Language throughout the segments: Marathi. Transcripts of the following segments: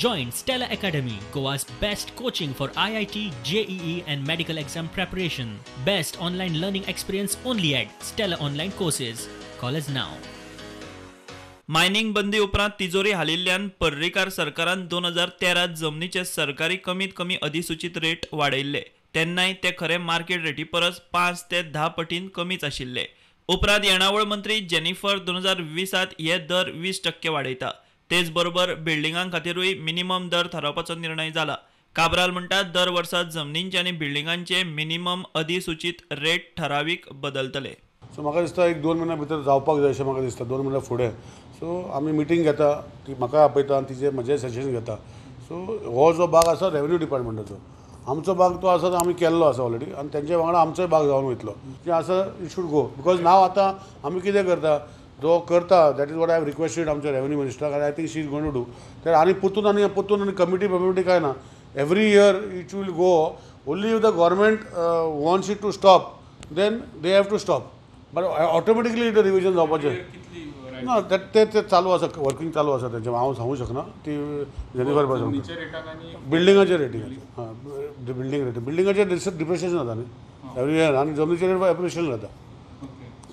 Join Stella Academy, Goa's best coaching for IIT, JEE and medical exam preparation. Best online learning experience only at Stella Online Courses. Call us now. Mining बंदी उपरांत तिजोरी हालिल्ल्यान पर्रीकार सरकारान 2013 जमनीचे सरकारी कमीत कमी अधिसूचित रेट वाडयल्ले तेन्नाय ते खरे मार्केट रेटी परस 5 ते 10 पटीन कमीच आशिल्ले। उपरांत येणावळ मंत्री जेनिफर 2020 हे दर 20% वाडयता। तेच बरोबर बिल्डिंगां खातीरूय मिनिमम दर थारावपाचो निर्णय जाला। काब्राल म्हणटात दर वर्सा जमनींचे आनी बिल्डिंगांचे मिनिमम अधिसूचित रेट ठरावीक बदलतले। सो म्हाका दिसता एक 2 म्हयन्या भितर जावपाक जाय अशें म्हाका दिसता। 2 म्हयन्या फुडें सो आमी मिटींग घेता, ती म्हाका आपयता आनी तिचे म्हजें सजेशन घेता। सो हो जो भाग आसा रेव्हेन्यू डिपार्टमेंटाचो, आमचो भाग तो आसा तो आमी केल्लो आसा ऑलरेडी आनी तेंच्या वांगडा आमचोय भाग जावन वयतलो की आसा इट शूड गो। बिकॉज नाव आतां आमी कितें करता, जो करता that is what I have requested आमच्या रेव्हेन्यू मिनिस्टराक आनी I think she is going to do तर आनी परतून आनी कमिटी काय ना। Every year it will go only if the government wants it to stop then they have to stop but automatically it revision जावपाचें ना। ते चालू आसा, वर्किंग चालू आसा तेंचें, हांव सांगूं शकना। ती जेनिफर बिल्डिंगाचे रेटींग हां बिल्डिंगाचेर डिप्रिसिएशन जाता न्ही एवरी इयर आनी जमनीचे रेट एप्रिसिएशन जाता।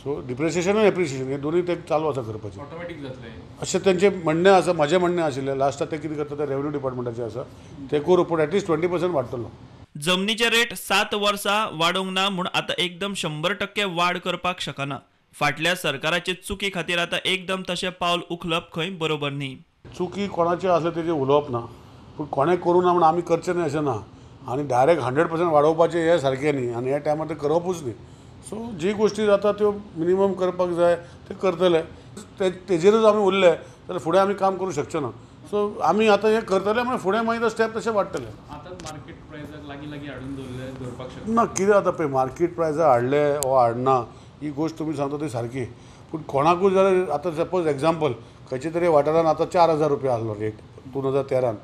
सो डिप्रिसिएशन आनी एप्रिसिएशन हे दोनूय ते चालू आसा करपाचें ऑटोमॅटिक जातलें अशें तेंचें म्हणणें आसा। म्हजें म्हणणें आशिल्लें लास्टाक ते कितें करता ते रेव्हेन्यू डिपार्टमेंटाचें आसा ते करूं पूण एटलीस्ट 20% वाडटलो। जमनीचे रेट 7 वर्सां वाडोवंक ना म्हूण आतां एकदम 100% वाड करपाक शकना। फाटल्या सरकाराचे चुकी खातीर आतां एकदम तशें पावल उखलप खंय बरोबर न्ही। चुकी कोणाची आसली तेजेर उलोवप ना, पूण कोणें करूं ना म्हूण आमी करचें न्ही अशें ना आनी डायरेक्ट 100% वाडोवपाचें हें सारकें न्ही आनी ह्या टायमार तें करपूच न्ही। सो जी गोश्टी जाता त्यो मिनिमम करपाक जाय ते करतले। तेजेरूच आमी उरले जाल्यार फुडें आमी काम करूं शकचे ना। सो आमी आतां हें करतले म्हणजे फुडें मागीर तो स्टेप तशें वाडटले। आतां मार्केट प्रायसाक लागीं हाडून दवरपाक शकता ना कितें जाता पळय मार्केट प्रायसाक हाडले वो हाडना ही गोश्ट तुमी सांगता ती सारकी, पूण कोणाकूय जाल्यार आतां सपोज एग्जाम्पल खंयचे तरी वाठारान आतां 4000 रुपया आसलो रेट 2013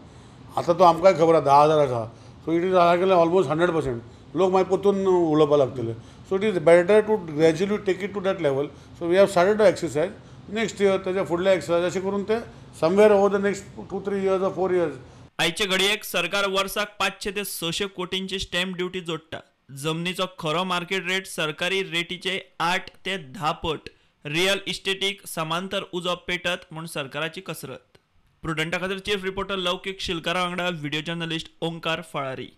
आतां तो आमकांय खबर आसा 10,000 आसा। सो इट इज गेले ऑलमोस्ट 100%। लोक मागीर परतून उलोवपाक लागतले। So it is better to gradually take it to that level. So we have started to exercise next year तेच्या फुडले एक्सरसाइज अशें करून ते somewhere over the next 2-3 years or 4 years. आयचे घडयेक सरकार वर्साक 500 ते 600 कोटींची स्टॅम्प ड्युटी जोडटा। जमनीचो खरो मार्केट रेट सरकारी रेटीचे 8 ते 10 पट। रियल इस्टेटीक समांतर उजो पेटत म्हूण सरकाराची कसरत। प्रुडंटा खातीर चीफ रिपोर्टर लौकीक शिलकारा वांगडा व्हिडिओ जर्नलिस्ट ओंकार फळारी।